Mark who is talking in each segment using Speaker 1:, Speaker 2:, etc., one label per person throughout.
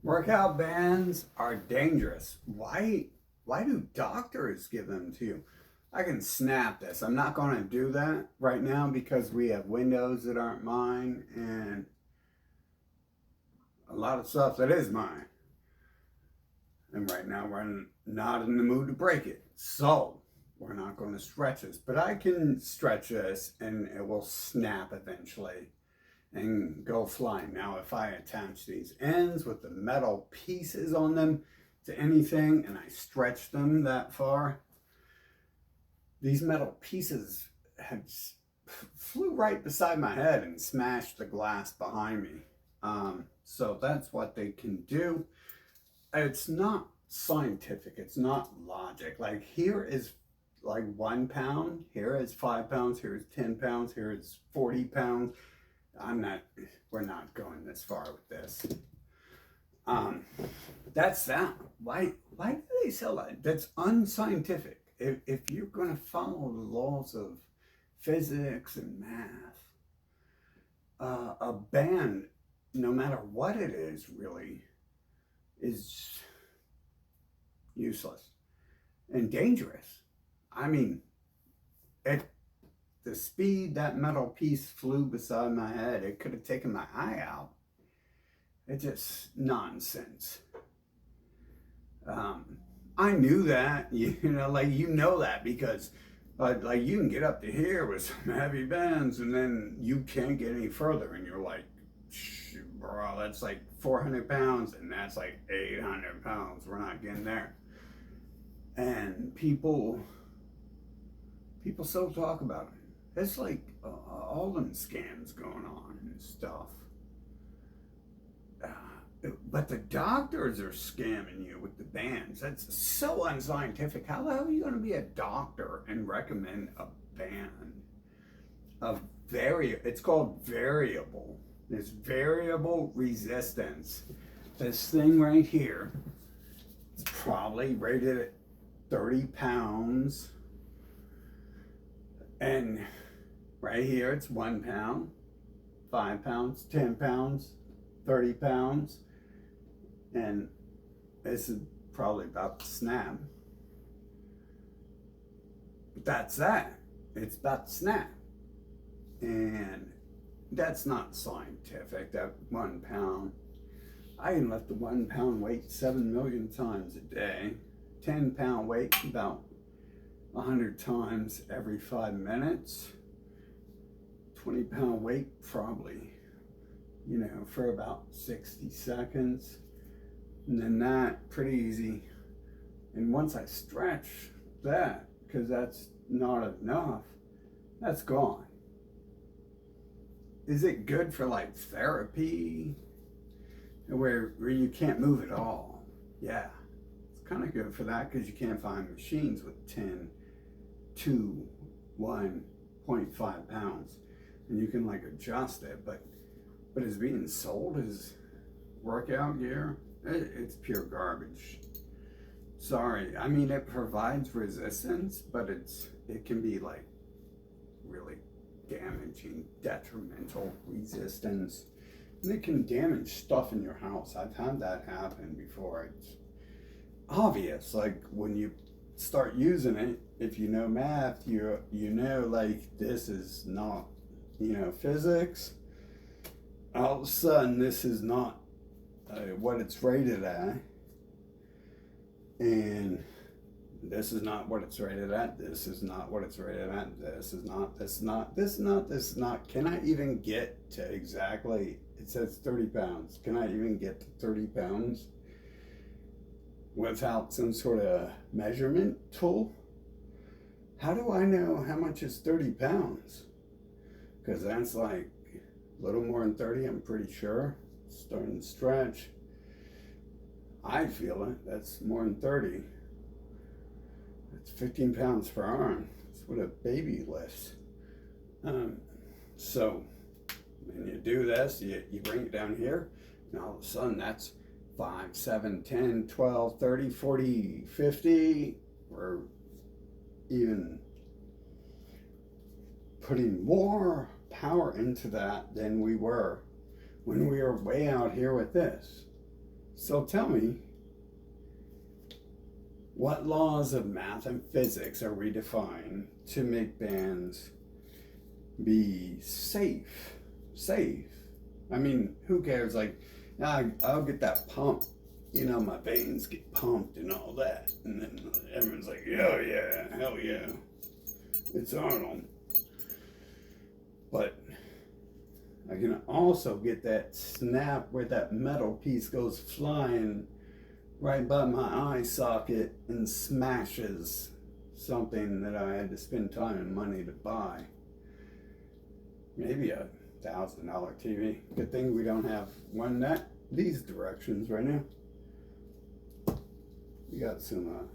Speaker 1: Workout bands are dangerous. Why do doctors give them to you? I can snap this. I'm not going to do that right now because we have windows that aren't mine and a lot of stuff that is mine. And right now we're not in the mood to break it. So we're not going to stretch this. But I can stretch this and it will snap eventually and go flying. Now, if I attach these ends with the metal pieces on them to anything and I stretch them that far, these metal pieces had flew right beside my head and smashed the glass behind me. So that's what they can do. It's not scientific. It's not logic. Like here is like 1 pound. Here is 5 pounds. Here is 10 pounds. Here is 40 pounds. We're not going this far with this. That's that. Why do they sell that? That's unscientific. If you're going to follow the laws of physics and math, a band, no matter what it is, really, is useless and dangerous. I mean, at the speed that metal piece flew beside my head, it could have taken my eye out. It's just nonsense. I knew that, that because like you can get up to here with some heavy bands and then you can't get any further and you're like, bro, that's like 400 pounds and that's like 800 pounds. We're not getting there. And people still talk about it. It's like all them scams going on and stuff. But the doctors are scamming you with the bands. That's so unscientific. How the hell are you going to be a doctor and recommend a band of it's called variable. This variable resistance. This thing right here is probably rated at 30 pounds. And right here it's 1 pound, 5 pounds, 10 pounds, 30 pounds. And this is probably about to snap. But that's that. It's about to snap. And that's not scientific, that 1 pound. I can lift the 1 pound weight 7 million times a day. 10 pound weight about 100 times every 5 minutes. 20 pound weight probably, for about 60 seconds. And then that, pretty easy. And once I stretch that, because that's not enough, that's gone. Is it good for like therapy? Where you can't move at all? Yeah. It's kind of good for that because you can't find machines with 10 to 1.5 pounds. And you can like adjust it, but it's being sold as workout gear. It's pure garbage. Sorry. I mean, it provides resistance, but it can be like really damaging, detrimental resistance. And it can damage stuff in your house. I've had that happen before. It's obvious. Like when you start using it, if you know math, you know like this is not, physics. All of a sudden, this is not what it's rated at, and this is not what it's rated at. This is not what it's rated at. This is not. This is not. This is not. This is not. Can I even get to exactly? It says 30 pounds. Can I even get to 30 pounds without some sort of measurement tool? How do I know how much is 30 pounds? Because that's like a little more than 30, I'm pretty sure. Starting to stretch. I feel it. That's more than 30. That's 15 pounds per arm. That's what a baby lifts. So when you do this, you bring it down here, and all of a sudden that's 5, 7, 10, 12, 30, 40, 50. We're even putting more power into that than we were when we were way out here with this. So tell me, what laws of math and physics are we defined to make bands be safe? Safe. I mean, who cares? Like, I'll get that pump. You know, my veins get pumped and all that. And then everyone's like, oh yeah, hell yeah. It's Arnold. But I can also get that snap where that metal piece goes flying right by my eye socket and smashes something that I had to spend time and money to buy. Maybe a $1,000 TV. Good thing we don't have one that these directions right now. We got some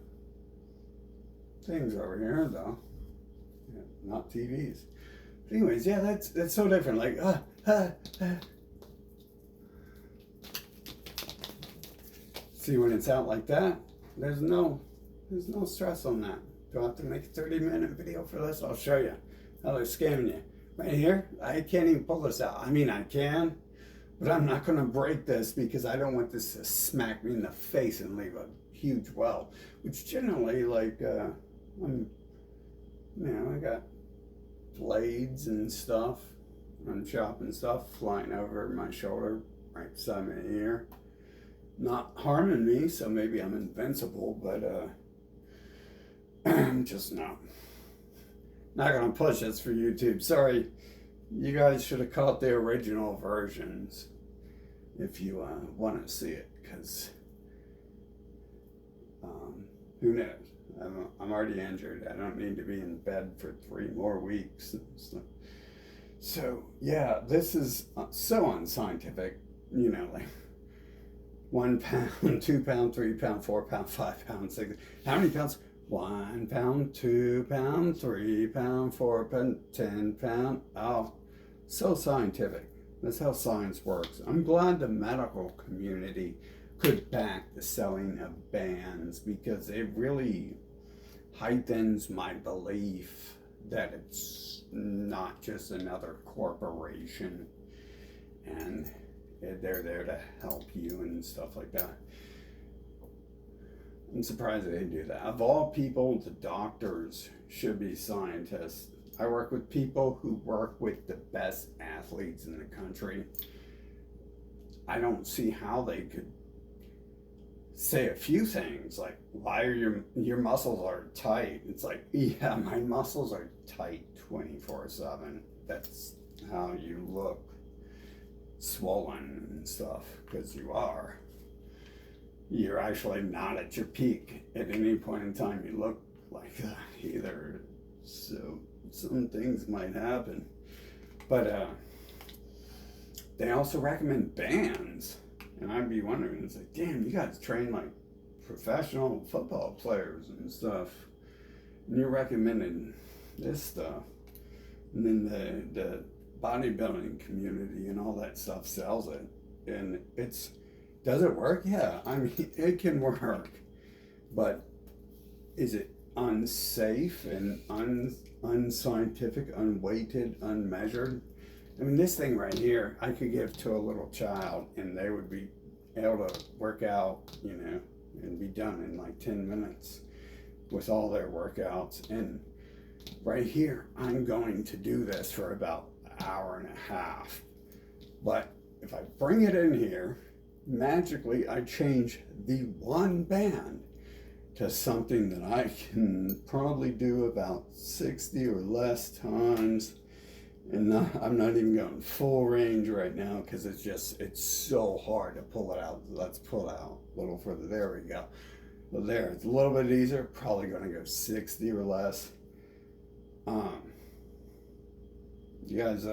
Speaker 1: things over here though. Yeah, not TVs. But anyways, yeah, that's so different. Like, See, when it's out like that, there's no stress on that. Do I have to make a 30-minute video for this? I'll show you how they're scamming you. Right here, I can't even pull this out. I mean, I can, but I'm not going to break this because I don't want this to smack me in the face and leave a huge welt. Which generally, like, I got blades and stuff. I'm chopping stuff flying over my shoulder, right beside my ear. Not harming me, so maybe I'm invincible, but I'm just not gonna push this for YouTube. Sorry, you guys should have caught the original versions if you want to see it, because who knows? I'm already injured. I don't need to be in bed for 3 more weeks. So yeah, this is so unscientific. You know, like 1 pound, 2 pound, 3 pound, 4 pound, 5 pound, 6. How many pounds? 1 pound, 2 pound, 3 pound, 4 pound, 10 pound. Oh, so scientific. That's how science works. I'm glad the medical community could back the selling of bands, because it really heightens my belief that it's not just another corporation and they're there to help you and stuff like that. I'm surprised they do that. Of all people, the doctors should be scientists. I work with people who work with the best athletes in the country. I don't see how they could say a few things like, why are your muscles are tight? It's like, yeah, my muscles are tight 24/7. That's how you look swollen and stuff, because you're actually not at your peak at any point in time. You look like that either. So some things might happen, but they also recommend bands, and I'd be wondering, it's like, damn, you guys train like professional football players and stuff, and you're recommending this stuff, and then the bodybuilding community and all that stuff sells it, and does it work? Yeah, I mean, it can work, but is it unsafe and unscientific, unweighted, unmeasured? I mean, this thing right here, I could give to a little child and they would be able to work out, and be done in like 10 minutes with all their workouts. And right here, I'm going to do this for about an hour and a half. But if I bring it in here, magically I change the one band to something that I can probably do about 60 or less times. And I'm not even going full range right now because it's so hard to pull it out. Let's pull it out a little further. There we go. Well, there, it's a little bit easier. Probably going to go 60 or less. You guys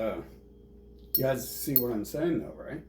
Speaker 1: see what I'm saying though, right?